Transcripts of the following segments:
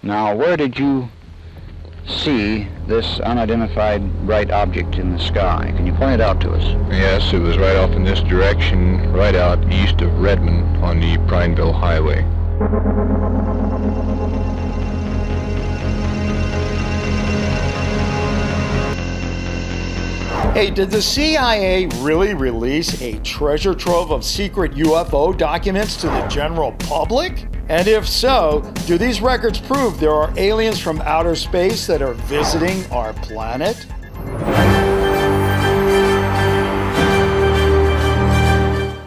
Now, where did you see this unidentified bright object in the sky? Can you point it out to us? Yes, it was right off in this direction, right out east of Redmond on the Prineville Highway. Hey, did the CIA really release a treasure trove of secret UFO documents to the general public? And if so, do these records prove there are aliens from outer space that are visiting our planet?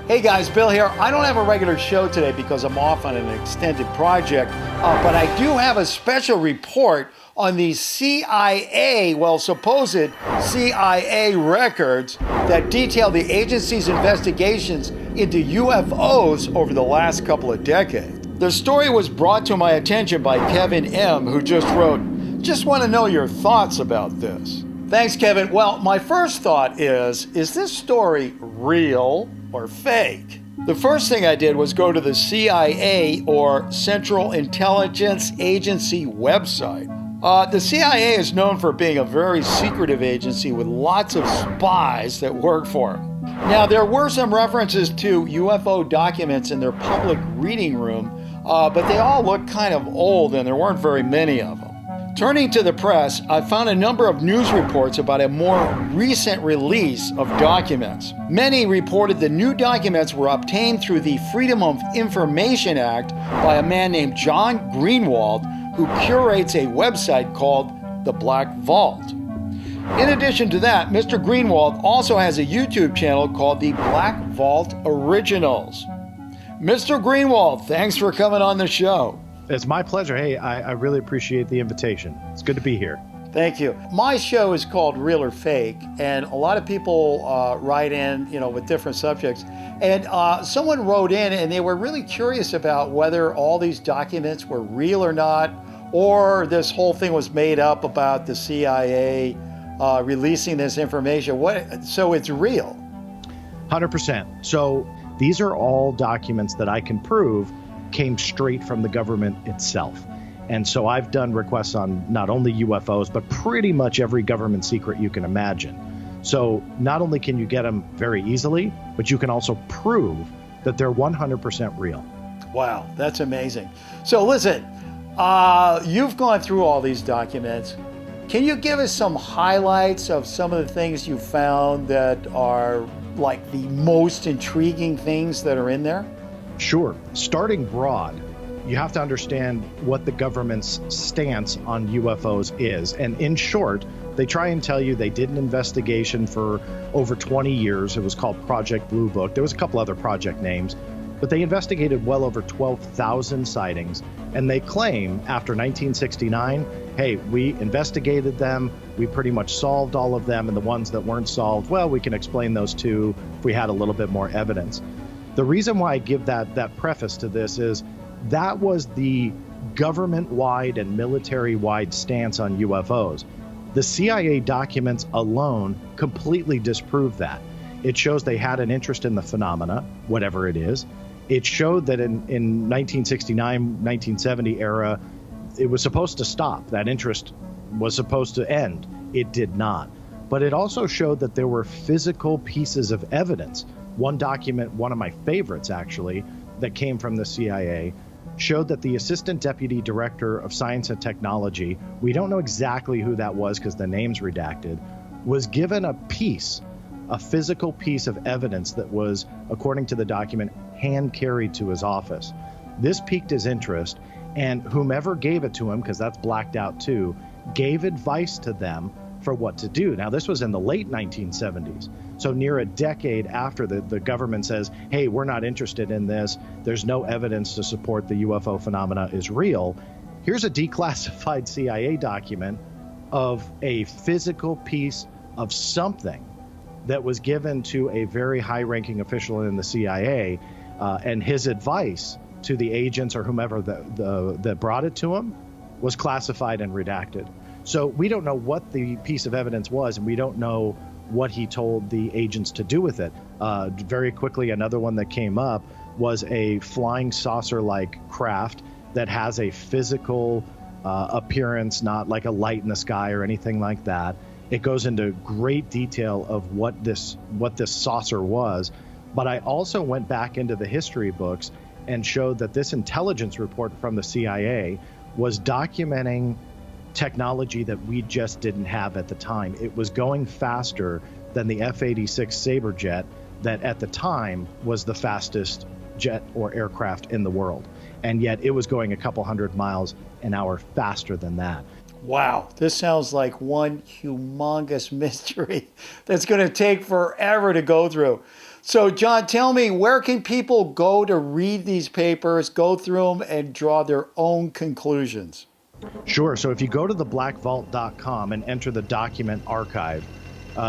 Hey guys, Bill here. I don't have a regular show today because I'm off on an extended project, but I do have a special report on the CIA, supposed CIA records that detail the agency's investigations into UFOs over the last couple of decades. The story was brought to my attention by Kevin M., who just wrote, "Just want to know your thoughts about this." Thanks, Kevin. Well, my first thought is this story real or fake? The first thing I did was go to the CIA, or Central Intelligence Agency website. The CIA is known for being a very secretive agency with lots of spies that work for them. Now, there were some references to UFO documents in their public reading room, but they all look kind of old and there weren't very many of them. Turning to the press, I found a number of news reports about a more recent release of documents. Many reported the new documents were obtained through the Freedom of Information Act by a man named John Greenwald, who curates a website called The Black Vault. In addition to that, Mr. Greenwald also has a YouTube channel called The Black Vault Originals. Mr. Greenwald, thanks for coming on the show. It's my pleasure. Hey, I really appreciate the invitation. It's good to be here. Thank you. My show is called Real or Fake, and a lot of people write in, with different subjects. And someone wrote in, and they were really curious about whether all these documents were real or not, or this whole thing was made up about the CIA releasing this information. So it's real? 100%. So these are all documents that I can prove came straight from the government itself. And so I've done requests on not only UFOs, but pretty much every government secret you can imagine. So not only can you get them very easily, but you can also prove that they're 100% real. Wow, that's amazing. So listen, you've gone through all these documents. Can you give us some highlights of some of the things you found that are like the most intriguing things that are in there? Sure. Starting broad, you have to understand what the government's stance on UFOs is. And in short, they try and tell you they did an investigation for over 20 years. It was called Project Blue Book. There was a couple other project names, but they investigated well over 12,000 sightings. And they claim after 1969, hey, we investigated them. We pretty much solved all of them. And the ones that weren't solved, well, we can explain those too if we had a little bit more evidence. The reason why I give that preface to this is that was the government-wide and military-wide stance on UFOs. The CIA documents alone completely disprove that. It shows they had an interest in the phenomena, whatever it is. It showed that in 1969, 1970 era, it was supposed to stop. That interest was supposed to end. It did not. But it also showed that there were physical pieces of evidence. One document, one of my favorites actually, that came from the CIA, showed that the Assistant Deputy Director of Science and Technology, we don't know exactly who that was because the name's redacted, was given a physical piece of evidence that was, according to the document, hand carried to his office. This piqued his interest, and whomever gave it to him, because that's blacked out too, gave advice to them for what to do. Now, this was in the late 1970s. So near a decade after the government says, hey, we're not interested in this, there's no evidence to support the UFO phenomena is real. Here's a declassified CIA document of a physical piece of something that was given to a very high-ranking official in the CIA, and his advice to the agents or whomever that brought it to him was classified and redacted. So we don't know what the piece of evidence was, and we don't know what he told the agents to do with it. Very quickly, another one that came up was a flying saucer-like craft that has a physical appearance, not like a light in the sky or anything like that. It goes into great detail of what this saucer was. But I also went back into the history books and showed that this intelligence report from the CIA was documenting technology that we just didn't have at the time. It was going faster than the F-86 Sabre jet that at the time was the fastest jet or aircraft in the world. And yet it was going a couple hundred miles an hour faster than that. Wow, this sounds like one humongous mystery that's going to take forever to go through. So, John, tell me, where can people go to read these papers, go through them, and draw their own conclusions? Sure. So if you go to theblackvault.com and enter the document archive,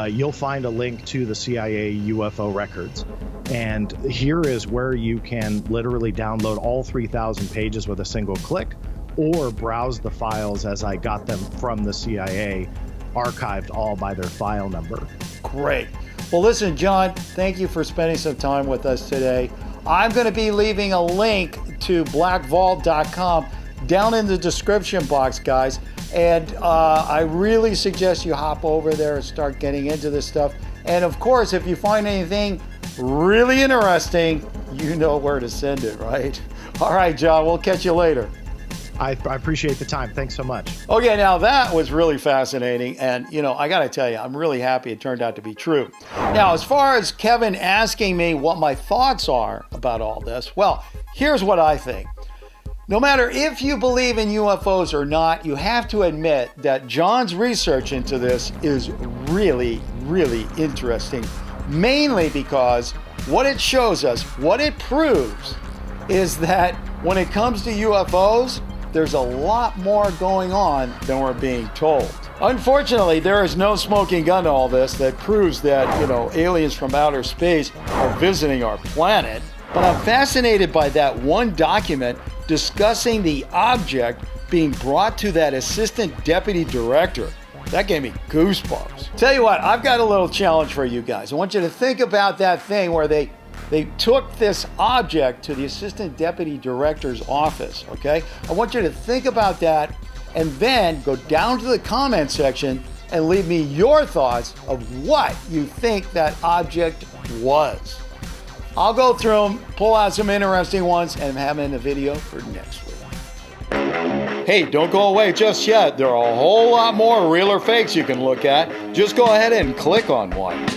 you'll find a link to the CIA UFO records. And here is where you can literally download all 3,000 pages with a single click, or browse the files as I got them from the CIA, archived all by their file number. Great. Well, listen, John, thank you for spending some time with us today. I'm going to be leaving a link to blackvault.com down in the description box, guys. And I really suggest you hop over there and start getting into this stuff. And of course, if you find anything really interesting, you know where to send it, right? All right, John, we'll catch you later. I appreciate the time. Thanks so much. Okay, now that was really fascinating. And, you know, I got to tell you, I'm really happy it turned out to be true. Now, as far as Kevin asking me what my thoughts are about all this, well, here's what I think. No matter if you believe in UFOs or not, you have to admit that John's research into this is really, really interesting. Mainly because what it shows us, what it proves, is that when it comes to UFOs, there's a lot more going on than we're being told. Unfortunately, there is no smoking gun to all this that proves that, you know, aliens from outer space are visiting our planet. But I'm fascinated by that one document discussing the object being brought to that assistant deputy director. That gave me goosebumps. Tell you what, I've got a little challenge for you guys. I want you to think about that thing where they took this object to the assistant deputy director's office, okay? I want you to think about that and then go down to the comment section and leave me your thoughts of what you think that object was. I'll go through them, pull out some interesting ones, and have them in the video for next week. Hey, don't go away just yet. There are a whole lot more real or fakes you can look at. Just go ahead and click on one.